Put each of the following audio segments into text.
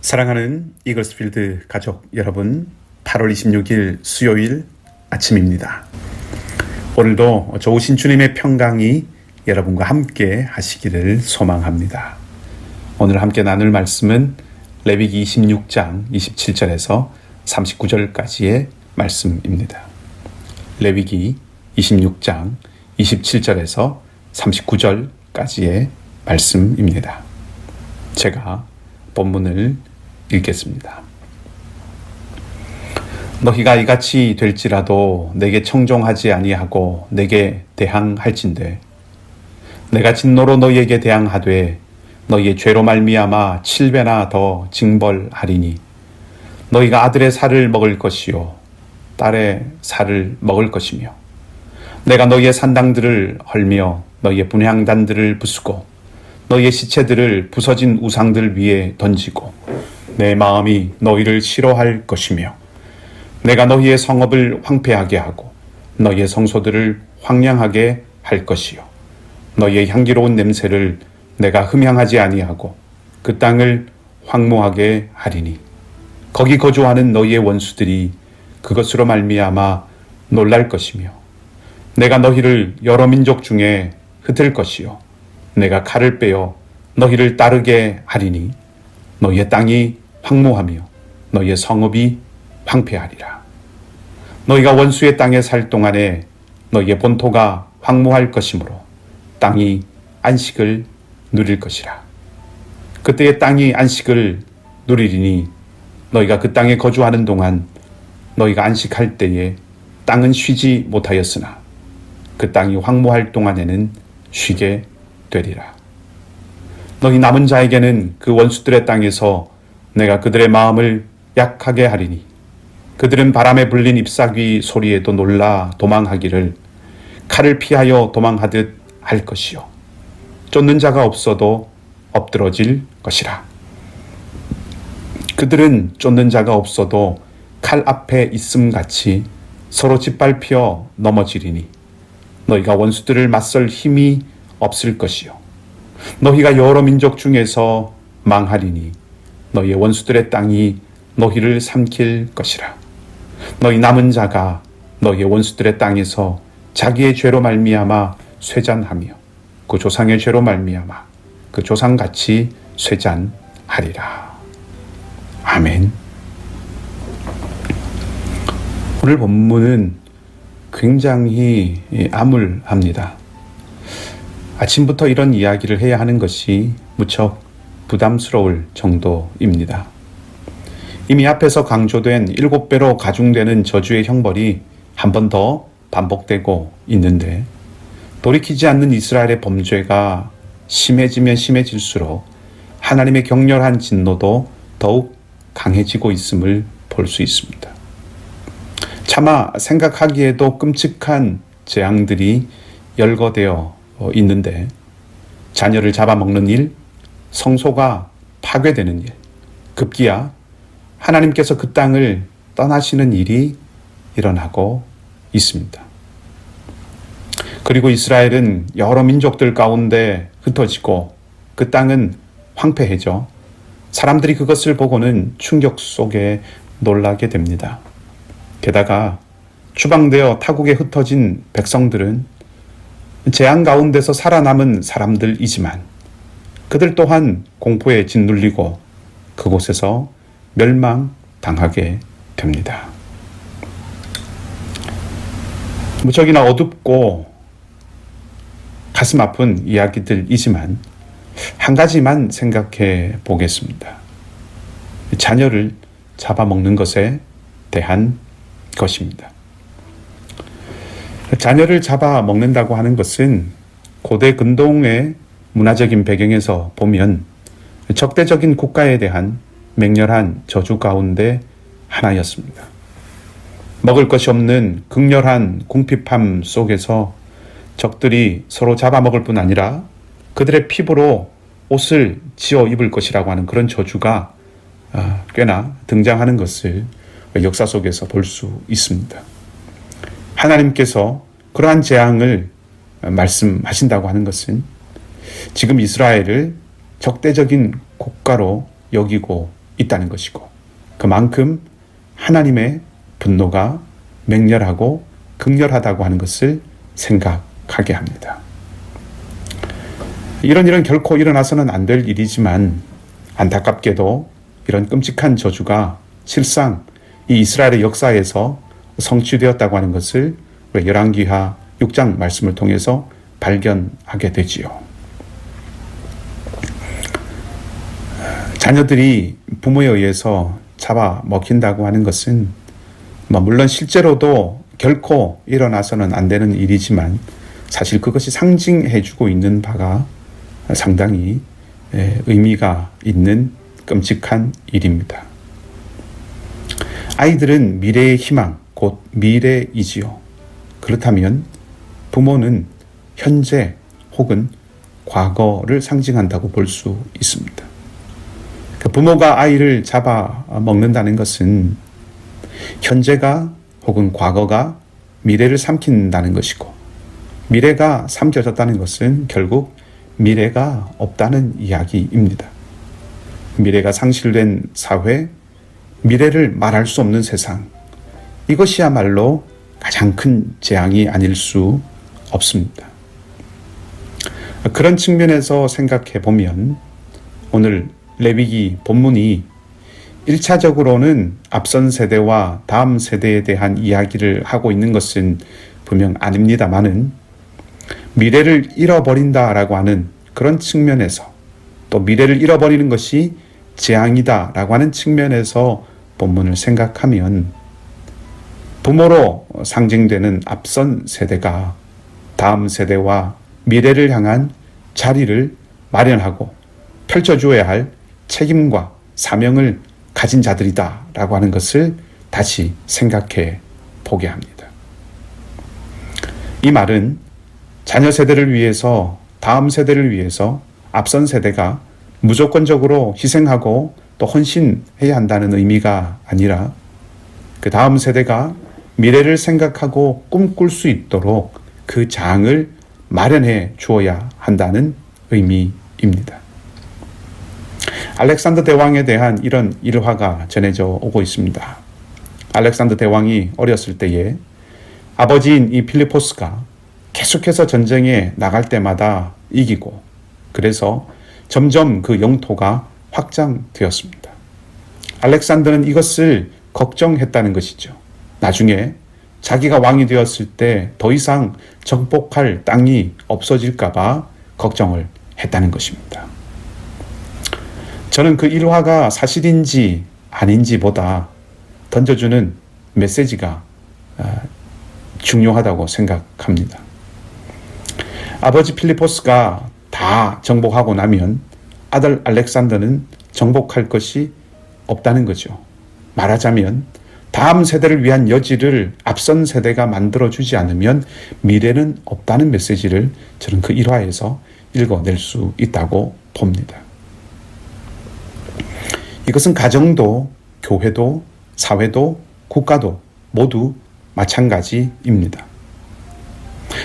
사랑하는 이글스필드 가족 여러분, 8월 26일 수요일 아침입니다. 오늘도 좋으신 주님의 평강이 여러분과 함께 하시기를 소망합니다. 오늘 함께 나눌 말씀은 레위기 26장 27절에서 39절까지의 말씀입니다. 레위기 26장 27절에서 39절까지의 말씀입니다. 제가 본문을 읽겠습니다. 너희가 이같이 될지라도 내게 청종하지 아니하고 내게 대항할진대 내가 진노로 너희에게 대항하되 너희의 죄로 말미암아 7배나 더 징벌하리니 너희가 아들의 살을 먹을 것이요 딸의 살을 먹을 것이며 내가 너희의 산당들을 헐며 너희의 분향단들을 부수고 너희의 시체들을 부서진 우상들 위에 던지고 내 마음이 너희를 싫어할 것이며 내가 너희의 성읍을 황폐하게 하고 너희의 성소들을 황량하게 할 것이요 너희의 향기로운 냄새를 내가 흠향하지 아니하고 그 땅을 황무하게 하리니 거기 거주하는 너희의 원수들이 그것으로 말미암아 놀랄 것이며 내가 너희를 여러 민족 중에 흩을 것이요 내가 칼을 빼어 너희를 따르게 하리니 너희의 땅이 황무하며 너희의 성읍이 황폐하리라. 너희가 원수의 땅에 살 동안에 너희의 본토가 황무할 것이므로 땅이 안식을 누릴 것이라. 그때의 땅이 안식을 누리리니 너희가 그 땅에 거주하는 동안 너희가 안식할 때에 땅은 쉬지 못하였으나 그 땅이 황무할 동안에는 쉬게 되리라. 너희 남은 자에게는 그 원수들의 땅에서 내가 그들의 마음을 약하게 하리니 그들은 바람에 불린 잎사귀 소리에도 놀라 도망하기를 칼을 피하여 도망하듯 할 것이요 쫓는 자가 없어도 엎드러질 것이라. 그들은 쫓는 자가 없어도 칼 앞에 있음같이 서로 짓밟혀 넘어지리니 너희가 원수들을 맞설 힘이 없을 것이요 너희가 여러 민족 중에서 망하리니 너희의 원수들의 땅이 너희를 삼킬 것이라. 너희 남은 자가 너희의 원수들의 땅에서 자기의 죄로 말미암아 쇠잔하며 그 조상의 죄로 말미암아 그 조상같이 쇠잔하리라. 아멘. 오늘 본문은 굉장히 암울합니다. 아침부터 이런 이야기를 해야 하는 것이 무척 부담스러울 정도입니다. 이미 앞에서 강조된 7배로 가중되는 저주의 형벌이 한 번 더 반복되고 있는데 돌이키지 않는 이스라엘의 범죄가 심해지면 심해질수록 하나님의 격렬한 진노도 더욱 강해지고 있음을 볼 수 있습니다. 차마 생각하기에도 끔찍한 재앙들이 열거되어 있는데 자녀를 잡아먹는 일, 성소가 파괴되는 일, 급기야 하나님께서 그 땅을 떠나시는 일이 일어나고 있습니다. 그리고 이스라엘은 여러 민족들 가운데 흩어지고 그 땅은 황폐해져 사람들이 그것을 보고는 충격 속에 놀라게 됩니다. 게다가 추방되어 타국에 흩어진 백성들은 재앙 가운데서 살아남은 사람들이지만 그들 또한 공포에 짓눌리고 그곳에서 멸망당하게 됩니다. 무척이나 어둡고 가슴 아픈 이야기들이지만 한 가지만 생각해 보겠습니다. 자녀를 잡아먹는 것에 대한 것입니다. 자녀를 잡아먹는다고 하는 것은 고대 근동의 문화적인 배경에서 보면 적대적인 국가에 대한 맹렬한 저주 가운데 하나였습니다. 먹을 것이 없는 극렬한 궁핍함 속에서 적들이 서로 잡아먹을 뿐 아니라 그들의 피부로 옷을 지어 입을 것이라고 하는 그런 저주가 꽤나 등장하는 것을 역사 속에서 볼 수 있습니다. 하나님께서 그러한 재앙을 말씀하신다고 하는 것은 지금 이스라엘을 적대적인 국가로 여기고 있다는 것이고, 그만큼 하나님의 분노가 맹렬하고 극렬하다고 하는 것을 생각하게 합니다. 이런 일은 결코 일어나서는 안 될 일이지만 안타깝게도 이런 끔찍한 저주가 실상 이 이스라엘의 역사에서 성취되었다고 하는 것을 열왕기하 6장 말씀을 통해서 발견하게 되지요. 자녀들이 부모에 의해서 잡아먹힌다고 하는 것은 물론 실제로도 결코 일어나서는 안 되는 일이지만 사실 그것이 상징해주고 있는 바가 상당히 의미가 있는 끔찍한 일입니다. 아이들은 미래의 희망, 곧 미래이지요. 그렇다면 부모는 현재 혹은 과거를 상징한다고 볼 수 있습니다. 부모가 아이를 잡아먹는다는 것은 현재가 혹은 과거가 미래를 삼킨다는 것이고, 미래가 삼켜졌다는 것은 결국 미래가 없다는 이야기입니다. 미래가 상실된 사회, 미래를 말할 수 없는 세상, 이것이야말로 가장 큰 재앙이 아닐 수 없습니다. 그런 측면에서 생각해 보면 오늘 레위기 본문이 1차적으로는 앞선 세대와 다음 세대에 대한 이야기를 하고 있는 것은 분명 아닙니다만은 미래를 잃어버린다라고 하는 그런 측면에서, 또 미래를 잃어버리는 것이 재앙이다라고 하는 측면에서 본문을 생각하면 부모로 상징되는 앞선 세대가 다음 세대와 미래를 향한 자리를 마련하고 펼쳐주어야 할 책임과 사명을 가진 자들이다라고 하는 것을 다시 생각해 보게 합니다. 이 말은 자녀 세대를 위해서, 다음 세대를 위해서 앞선 세대가 무조건적으로 희생하고 또 헌신해야 한다는 의미가 아니라 그 다음 세대가 미래를 생각하고 꿈꿀 수 있도록 그 장을 마련해 주어야 한다는 의미입니다. 알렉산더 대왕에 대한 이런 일화가 전해져 오고 있습니다. 알렉산더 대왕이 어렸을 때에 아버지인 이 필리포스가 계속해서 전쟁에 나갈 때마다 이기고, 그래서 점점 그 영토가 확장되었습니다. 알렉산더는 이것을 걱정했다는 것이죠. 나중에 자기가 왕이 되었을 때 더 이상 정복할 땅이 없어질까 봐 걱정을 했다는 것입니다. 저는 그 일화가 사실인지 아닌지보다 던져주는 메시지가 중요하다고 생각합니다. 아버지 필리포스가 다 정복하고 나면 아들 알렉산더는 정복할 것이 없다는 거죠. 말하자면 다음 세대를 위한 여지를 앞선 세대가 만들어주지 않으면 미래는 없다는 메시지를 저는 그 일화에서 읽어낼 수 있다고 봅니다. 이것은 가정도, 교회도, 사회도, 국가도 모두 마찬가지입니다.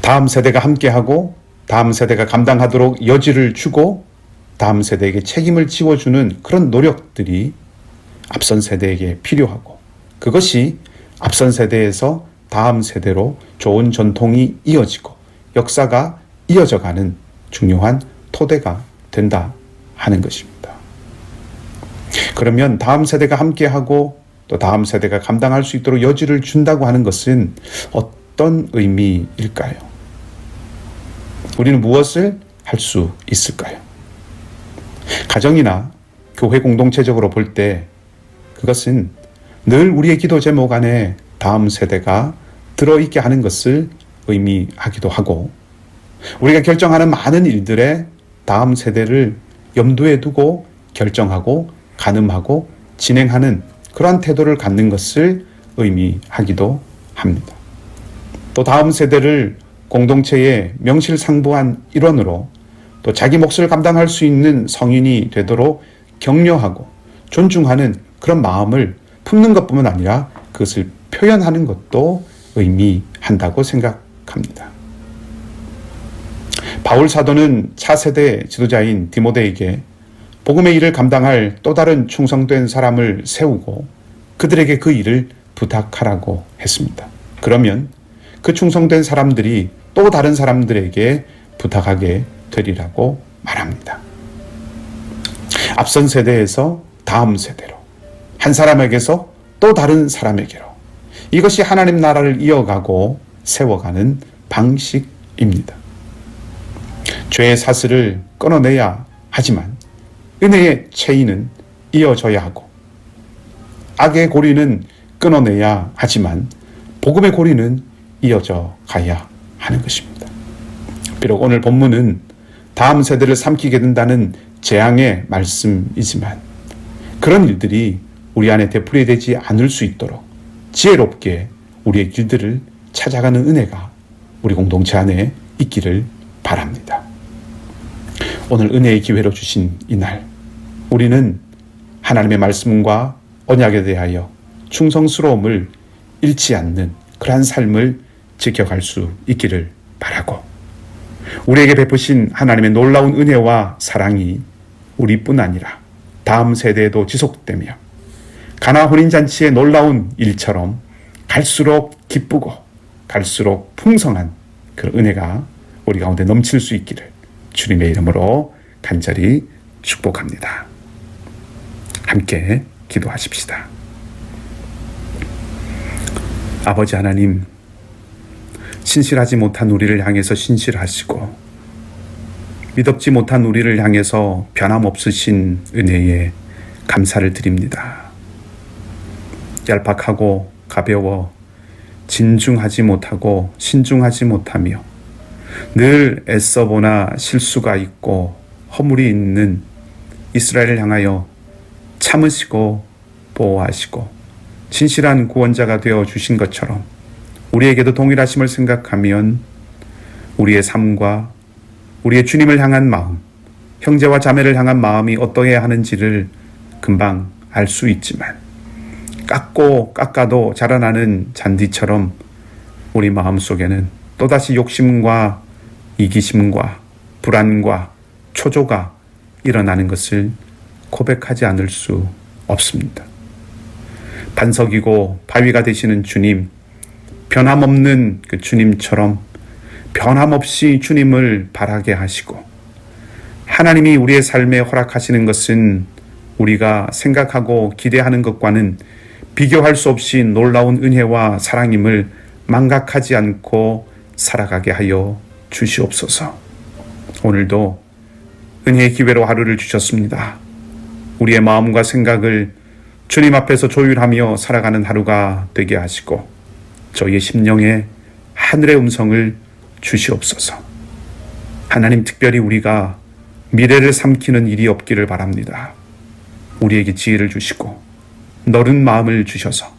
다음 세대가 함께하고 다음 세대가 감당하도록 여지를 주고 다음 세대에게 책임을 지워주는 그런 노력들이 앞선 세대에게 필요하고, 그것이 앞선 세대에서 다음 세대로 좋은 전통이 이어지고 역사가 이어져가는 중요한 토대가 된다 하는 것입니다. 그러면 다음 세대가 함께하고 또 다음 세대가 감당할 수 있도록 여지를 준다고 하는 것은 어떤 의미일까요? 우리는 무엇을 할 수 있을까요? 가정이나 교회 공동체적으로 볼 때 그것은 늘 우리의 기도 제목 안에 다음 세대가 들어있게 하는 것을 의미하기도 하고, 우리가 결정하는 많은 일들에 다음 세대를 염두에 두고 결정하고 가늠하고 진행하는 그러한 태도를 갖는 것을 의미하기도 합니다. 또 다음 세대를 공동체의 명실상부한 일원으로, 또 자기 몫을 감당할 수 있는 성인이 되도록 격려하고 존중하는 그런 마음을 품는 것뿐만 아니라 그것을 표현하는 것도 의미한다고 생각합니다. 바울 사도는 차세대 지도자인 디모데에게 복음의 일을 감당할 또 다른 충성된 사람을 세우고 그들에게 그 일을 부탁하라고 했습니다. 그러면 그 충성된 사람들이 또 다른 사람들에게 부탁하게 되리라고 말합니다. 앞선 세대에서 다음 세대로, 한 사람에게서 또 다른 사람에게로, 이것이 하나님 나라를 이어가고 세워가는 방식입니다. 죄의 사슬을 끊어내야 하지만 은혜의 체인은 이어져야 하고, 악의 고리는 끊어내야 하지만 복음의 고리는 이어져 가야 하는 것입니다. 비록 오늘 본문은 다음 세대를 삼키게 된다는 재앙의 말씀이지만 그런 일들이 우리 안에 되풀이되지 않을 수 있도록 지혜롭게 우리의 길들을 찾아가는 은혜가 우리 공동체 안에 있기를 바랍니다. 오늘 은혜의 기회로 주신 이날, 우리는 하나님의 말씀과 언약에 대하여 충성스러움을 잃지 않는 그러한 삶을 지켜갈 수 있기를 바라고, 우리에게 베푸신 하나님의 놀라운 은혜와 사랑이 우리뿐 아니라 다음 세대에도 지속되며 가나 혼인잔치의 놀라운 일처럼 갈수록 기쁘고 갈수록 풍성한 그 은혜가 우리 가운데 넘칠 수 있기를 주님의 이름으로 간절히 축복합니다. 함께 기도하십시다. 아버지 하나님, 신실하지 못한 우리를 향해서 신실하시고 믿었지 못한 우리를 향해서 변함없으신 은혜에 감사를 드립니다. 얄팍하고 가벼워 진중하지 못하고 신중하지 못하며 늘 애써보나 실수가 있고 허물이 있는 이스라엘을 향하여 참으시고 보호하시고 진실한 구원자가 되어 주신 것처럼 우리에게도 동일하심을 생각하면 우리의 삶과 우리의 주님을 향한 마음, 형제와 자매를 향한 마음이 어떠해야 하는지를 금방 알 수 있지만 깎고 깎아도 자라나는 잔디처럼 우리 마음속에는 또다시 욕심과 이기심과 불안과 초조가 일어나는 것을 고백하지 않을 수 없습니다. 반석이고 바위가 되시는 주님, 변함없는 그 주님처럼 변함없이 주님을 바라게 하시고, 하나님이 우리의 삶에 허락하시는 것은 우리가 생각하고 기대하는 것과는 비교할 수 없이 놀라운 은혜와 사랑임을 망각하지 않고 살아가게 하여 주시옵소서. 오늘도 은혜의 기회로 하루를 주셨습니다. 우리의 마음과 생각을 주님 앞에서 조율하며 살아가는 하루가 되게 하시고 저희의 심령에 하늘의 음성을 주시옵소서. 하나님, 특별히 우리가 미래를 삼키는 일이 없기를 바랍니다. 우리에게 지혜를 주시고 너른 마음을 주셔서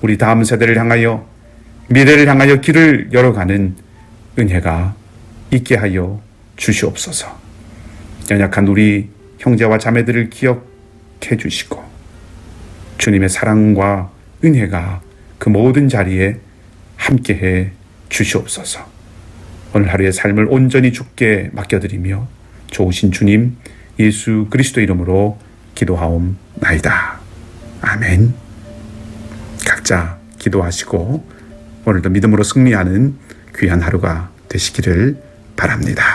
우리 다음 세대를 향하여, 미래를 향하여 길을 열어가는 은혜가 있게 하여 주시옵소서. 연약한 우리 형제와 자매들을 기억해 주시고 주님의 사랑과 은혜가 그 모든 자리에 함께해 주시옵소서. 오늘 하루의 삶을 온전히 주께 맡겨드리며 좋으신 주님 예수 그리스도 이름으로 기도하옵나이다. 아멘. 각자 기도하시고 오늘도 믿음으로 승리하는 귀한 하루가 되시기를 바랍니다.